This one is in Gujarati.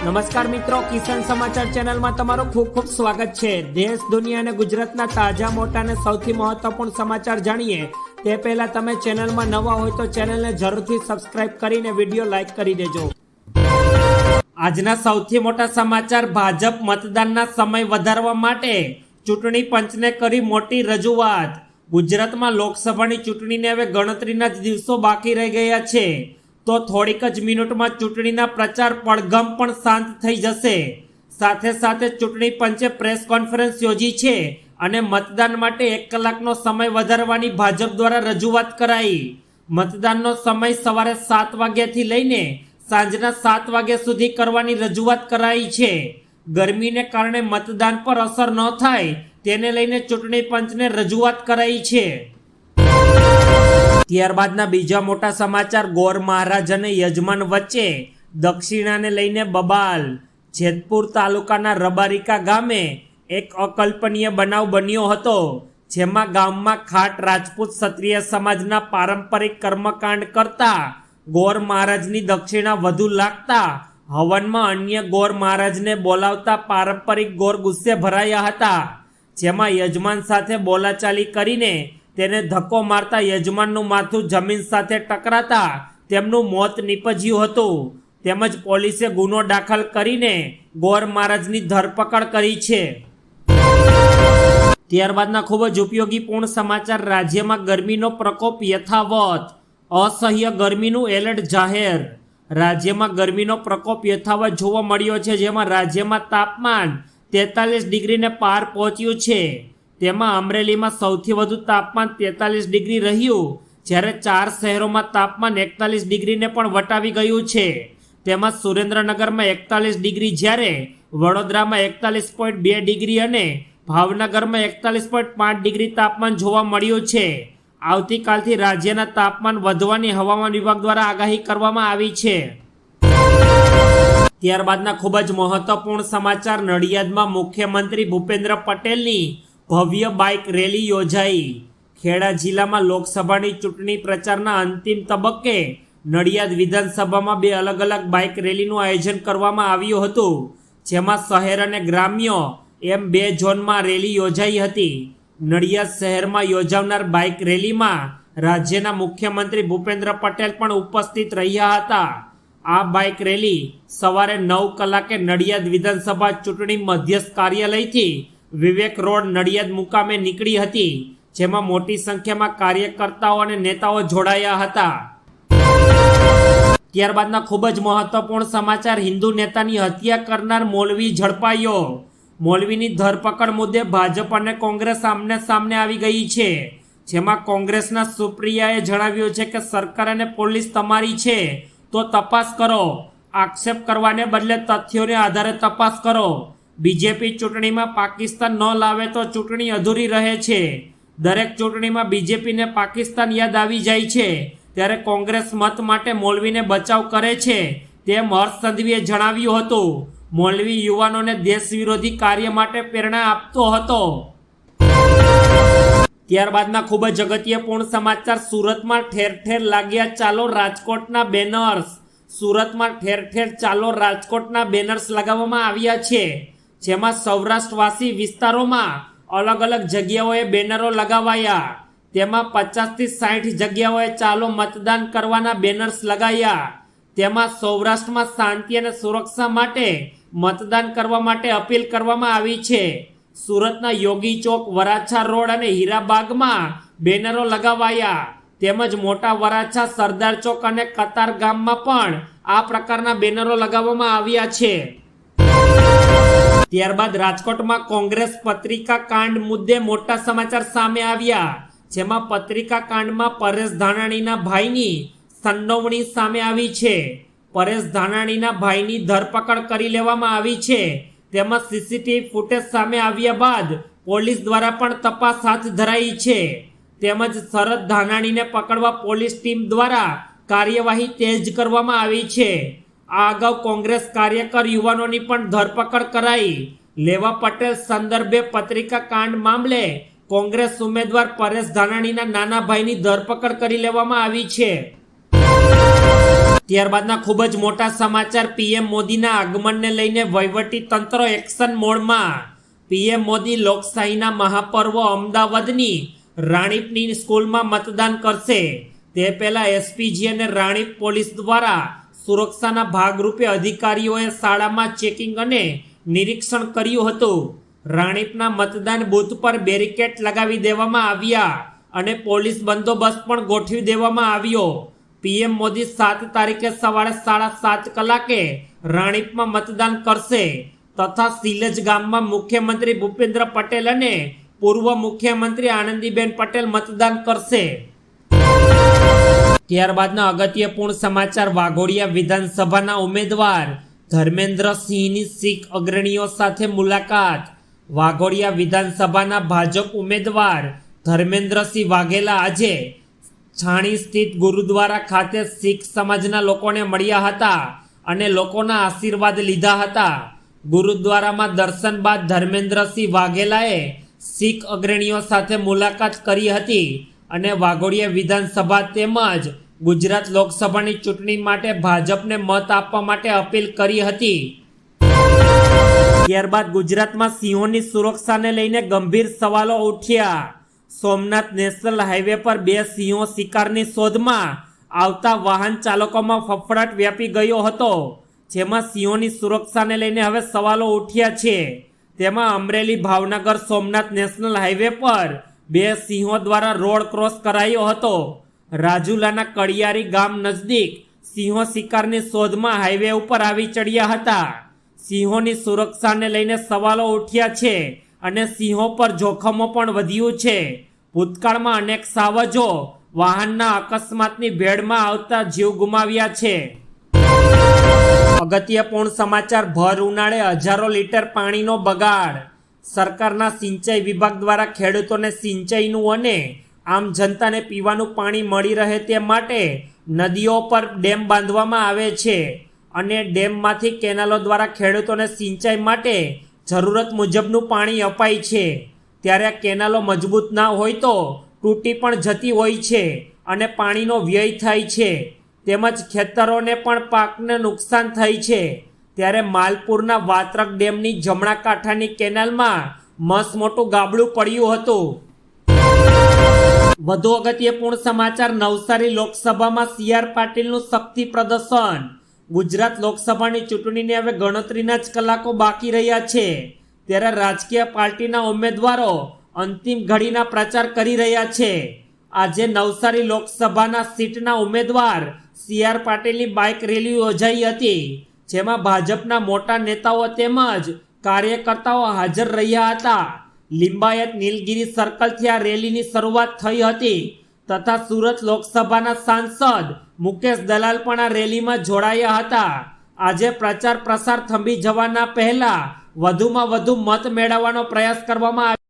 નમસ્કાર મિત્રો, કિસાન સમાચાર ચેનલમાં તમારું ખૂબ ખૂબ સ્વાગત છે। દેશ, દુનિયા અને ગુજરાતના તાજા, મોટા અને સૌથી મહત્વપૂર્ણ સમાચાર જાણીએ તે પહેલા તમે ચેનલમાં નવા હોય તો ચેનલને જરૂરથી સબસ્ક્રાઇબ કરીને વિડીયો લાઈક કરી દેજો। આજના સૌથી મોટા સમાચાર, ભાજપ મતદાનના સમય વધારવા માટે ચૂંટણી પંચને કરી મોટી રજૂઆત। ગુજરાતમાં લોકસભાની ચૂંટણીને હવે ગણતરીના જ દિવસો બાકી રહી ગયા છે, તો થોડીક જ મિનિટમાં ચૂંટણીના પ્રચાર પડઘમ પણ શાંત થઈ જશે। સાથે સાથે ચૂંટણી પંચે પ્રેસ કોન્ફરન્સ યોજી છે અને મતદાન માટે 1 કલાકનો સમય વધારવાની ભાજપ દ્વારા રજૂઆત કરાઈ। મતદાનનો સમય સવારે 7 વાગ્યાથી લઈને સાંજના 7 વાગ્યા સુધી કરવાની રજૂઆત કરાઈ છે। ગરમીને કારણે મતદાન પર અસર ન થાય તેને લઈને ચૂંટણી પંચને રજૂઆત કરાઈ છે। ત્યારબાદના બીજા મોટા સમાચાર, ગોર મહારાજ અને યજમાન વચ્ચે દક્ષિણાને લઈને બબાલ। જેતપુર તાલુકાના રબારિકા ગામે એક અકલ્પનીય બનાવ બન્યો હતો, જેમાં ગામમાં ખાટ રાજપૂત ક્ષત્રિય સમાજના પારંપરિક કર્મકાંડ કરતા ગોર મહારાજની દક્ષિણા વધુ લાગતા હવનમાં અન્ય ગોર મહારાજને બોલાવતા પારંપરિક ગોર ગુસ્સે ભરાયા હતા, જેમાં યજમાન સાથે બોલાચાલી કરીને તેને ધક્કો મારતા યજમાનનું માથું જમીન સાથે ટકરાતા તેમનું મોત નીપજ્યું હતું। તેમજ પોલીસે ગુનો દાખલ કરીને ગોર મહારાજની ધરપકડ કરી છે। ત્યારબાદના ખૂબ જ ઉપયોગીપૂર્ણ સમાચાર, રાજ્યમાં ગરમીનો પ્રકોપ યથાવત, અસહ્ય ગરમીનું એલર્ટ જાહેર। રાજ્યમાં ગરમીનો પ્રકોપ યથાવત જોવા મળ્યો છે, જેમાં રાજ્યમાં તાપમાન 43 ડિગ્રીને પાર પહોંચ્યું છે। તેમાં અમરેલીમાં સૌથી વધુ તાપમાન 43 ડિગ્રી રહ્યું, જ્યારે 4 શહેરોમાં તાપમાન 41 ડિગ્રીને પણ વટાવી ગયું છે। તેમાં સુરેન્દ્રનગરમાં 41 ડિગ્રી, જ્યારે વડોદરામાં 41.2 ડિગ્રી અને ભાવનગરમાં 41.5 ડિગ્રી તાપમાન જોવા મળ્યું છે। આવતીકાલથી રાજ્યના તાપમાન વધવાની હવામાન વિભાગ દ્વારા આગાહી કરવામાં આવી છે। ત્યારબાદના ખૂબ જ મહત્વપૂર્ણ સમાચાર, નડિયાદમાં મુખ્યમંત્રી ભૂપેન્દ્ર પટેલની ભવ્ય બાઇક રેલી યોજાઈ। ખેડા જિલ્લામાં લોકસભાની ચૂંટણી પ્રચારના અંતિમ તબક્કે નડિયાદ વિધાનસભામાં 2 અલગ અલગ બાઇક રેલીનું આયોજન કરવામાં આવ્યું હતું, જેમાં શહેર અને ગ્રામ્ય એમ 2 ઝોનમાં રેલી યોજાઈ હતી। નડિયાદ શહેરમાં યોજાનાર બાઇક રેલીમાં રાજ્યના મુખ્યમંત્રી ભૂપેન્દ્ર પટેલ પણ ઉપસ્થિત રહ્યા હતા। આ બાઇક રેલી સવારે 9 કલાકે નડિયાદ વિધાનસભા ચૂંટણી મધ્યસ્થ કાર્યાલયથી વિવેક રોડ નડિયાદ મુકામે નીકળી હતી, જેમાં મોટી સંખ્યામાં કાર્યકર્તાઓ અને નેતાઓ જોડાયા હતા। ત્યારબાદના ખૂબ જ મહત્વપૂર્ણ સમાચાર, હિન્દુ નેતાની હત્યા કરનાર મૌલવી ઝડપાયો। મૌલવીની ધરપકડ મુદ્દે ભાજપ અને કોંગ્રેસ આમને સામને આવી ગઈ છે, જેમાં કોંગ્રેસના સુપ્રિયાએ જણાવ્યું છે કે સરકાર અને પોલીસ તમારી છે તો તપાસ કરો, આક્ષેપ કરવાને બદલે તથ્યોને આધારે તપાસ કરો। બીજેપી ચૂંટણીમાં પાકિસ્તાન ન લાવે તો ચૂંટણી અધૂરી રહે છે। દરેક ચૂંટણીમાં બીજેપીને પાકિસ્તાન યાદ આવી જાય છે, ત્યારે કોંગ્રેસ મત માટે મૌલવીને બચાવ કરે છે, તેમ હર્ષ સંઘવીએ જણાવ્યું હતું। મૌલવી યુવાનોને દેશ વિરોધી કાર્ય માટે પ્રેરણા આપતો હતો। ત્યારબાદના ખૂબ જ અગત્યપૂર્ણ સમાચાર, સુરતમાં ઠેર ઠેર લાગ્યા ચાલો રાજકોટના બેનર્સ। સુરતમાં ઠેર ઠેર ચાલો રાજકોટના બેનર્સ લગાવવામાં આવ્યા છે, જેમાં સૌરાષ્ટ્રવાસી વિસ્તારોમાં અલગ અલગ જગ્યાઓએ બેનરો લગાવાયા। તેમાં 50 થી 60 જગ્યાઓએ ચાલો મતદાન કરવાના બેનર્સ લગાવ્યા। તેમાં સૌરાષ્ટ્રમાં શાંતિ અને સુરક્ષા માટે મતદાન કરવા માટે અપીલ કરવામાં આવી છે। સુરતના યોગી ચોક, વરાછા રોડ અને હીરાબાગમાં બેનરો લગાવાયા, તેમજ મોટા વરાછા, સરદાર ચોક અને કતાર ગામમાં પણ આ પ્રકારના બેનરો લગાવવામાં આવ્યા છે। ત્યારબાદ રાજકોટમાં કોંગ્રેસ પત્રિકા કાંડ મુદ્દે મોટા સમાચાર સામે આવ્યા, જેમાં પત્રિકા કાંડમાં પરેશ ધાનાણીના ભાઈની સંડોવણી સામે આવી છે। પરેશ ધાનાણીના ભાઈની ધરપકડ કરી લેવામાં આવી છે, તેમજ સીસીટીવી ફૂટેજ સામે આવ્યા બાદ પોલીસ દ્વારા પણ તપાસ હાથ ધરાઈ છે, તેમજ શરદ ધાનાણીને પકડવા પોલીસ ટીમ દ્વારા કાર્યવાહી તેજ કરવામાં આવી છે। આ અગાઉ કોંગ્રેસ કાર્યકર યુવાનોની પણ ધરપકડ કરાઈ। લેવા પટેલ સંદર્ભે પત્રિકા કાંડ મામલે કોંગ્રેસ ઉમેદવાર પરેશ ધાનાણીના નાના ભાઈની ધરપકડ કરી લેવામાં આવી છે। ત્યારબાદના ખૂબ જ મોટા સમાચાર પીએમ મોદીના આગમનને લઈને વહીવટી તંત્ર એક્શન મોડમાં. પીએમ મોદી લોકશાહીના મહાપર્વ અમદાવાદની રાણીપની સ્કૂલમાં મતદાન કરશે તે પહેલા એસપીજી અને રાણીપ પોલીસ દ્વારા સુરક્ષાના ભાગરૂપે અધિકારીઓએ શાળામાં ચેકિંગ અને નિરીક્ષણ કર્યું હતું. રાણીપના મતદાન બૂથ પર બેરિકેડ લગાવી દેવામાં આવ્યા અને પોલીસ બંદોબસ્ત પણ ગોઠવી દેવામાં આવ્યો. પીએમ મોદી 7 તારીખે સવારે 7:30 કલાકે રાણીપમાં મતદાન કરશે તથા સિલજ ગામમાં મુખ્યમંત્રી ભૂપેન્દ્ર પટેલ અને પૂર્વ મુખ્યમંત્રી આનંદીબેન પટેલ મતદાન કરશે. ત્યારબાદના અગત્યપૂર્ણ સમાચાર વાઘોડિયા વિધાનસભાના ઉમેદવાર ધર્મેન્દ્રસિંહની શીખ અગ્રણીઓ સાથે મુલાકાત. વાઘોડિયા વિધાનસભાના ભાજપ ઉમેદવાર ધર્મેન્દ્રસિંહ વાઘેલા આજે છાણી સ્થિત ગુરુદ્વારા ખાતે શીખ સમાજના લોકોને મળ્યા હતા અને લોકોના આશીર્વાદ લીધા હતા. ગુરુદ્વારામાં દર્શન બાદ ધર્મેન્દ્રસિંહ વાઘેલાએ શીખ અગ્રણીઓ સાથે મુલાકાત કરી હતી અને વાઘોડિયા વિધાનસભા તેમજ ગુજરાત લોકસભાની ચૂંટણી માટે ભાજપને મત આપવા માટે અપીલ કરી હતી. ત્યારબાદ ગુજરાતમાં સિંહોની સુરક્ષાને લઈને ગંભીર સવાલો ઉઠ્યા. સોમનાથ નેશનલ હાઈવે પર 2 સિંહો શિકારની શોધમાં આવતા વાહન ચાલકોમાં ફફડાટ વ્યાપી ગયો હતો, જેમાં સિંહોની સુરક્ષાને લઈને હવે સવાલો ઉઠ્યા છે. તેમાં અમરેલી ભાવનગર સોમનાથ નેશનલ હાઈવે પર 2 સિંહો દ્વારા રોડ ક્રોસ કરાયો હતો. રાજુલાના કડિયારી ગામ નજદીક સિંહો શિકારની શોધમાં હાઈવે ઉપર આવી ચડ્યા હતા. સિંહોની સુરક્ષાને લઈને સવાલો ઉઠ્યા છે અને સિંહો પર જોખમો પણ વધ્યું છે. ભૂતકાળમાં અનેક સાવજો વાહનના અકસ્માતની ભેળમાં આવતા જીવ ગુમાવ્યા છે. અગત્યપૂર્ણ સમાચાર ભર ઉનાળે હજારો લીટર પાણીનો બગાડ. સરકારના સિંચાઈ વિભાગ દ્વારા ખેડૂતોને સિંચાઈનું અને આમ જનતાને પીવાનું પાણી મળી રહે તે માટે નદીઓ પર ડેમ બાંધવામાં આવે છે અને ડેમમાંથી કેનાલો દ્વારા ખેડૂતોને સિંચાઈ માટે જરૂરત મુજબનું પાણી અપાય છે. ત્યારે કેનાલો મજબૂત ના હોય તો તૂટી પણ જતી હોય છે અને પાણીનો વ્યય થાય છે, તેમજ ખેતરોને પણ પાકને નુકસાન થાય છે. ત્યારે માલપુરના વાત્રક ડેમની જમણા કાંઠાની કેનાલમાં મસ્ત મોટું ગાબડું પડ્યું હતું. વધુ અગત્યપૂર્ણ સમાચાર નવસારી લોકસભામાં CR પાટીલનું શક્તિ પ્રદર્શન. ગુજરાત લોકસભાની ચૂંટણીને હવે ગણતરીના જ કલાકો બાકી રહ્યા છે, ત્યારે રાજકીય પાર્ટીના ઉમેદવારો અંતિમ ઘડીના પ્રચાર કરી રહ્યા છે. આજે નવસારી લોકસભાના સીટના ઉમેદવાર CR પાટીલની બાઇક રેલી યોજાઈ હતી, જેમાં ભાજપના મોટા નેતાઓ તેમજ કાર્યકર્તાઓ હાજર રહ્યા હતા. લિંબાયત નીલગિરી સર્કલથી આ રેલીની શરૂઆત થઈ હતી તથા સુરત લોકસભાના સાંસદ મુકેશ દલાલ પણ આ રેલીમાં જોડાયા હતા. આજે પ્રચાર પ્રસાર થંભી જવાના પહેલા વધુમાં વધુ મત મેળવવાનો પ્રયાસ કરવામાં આવ્યો.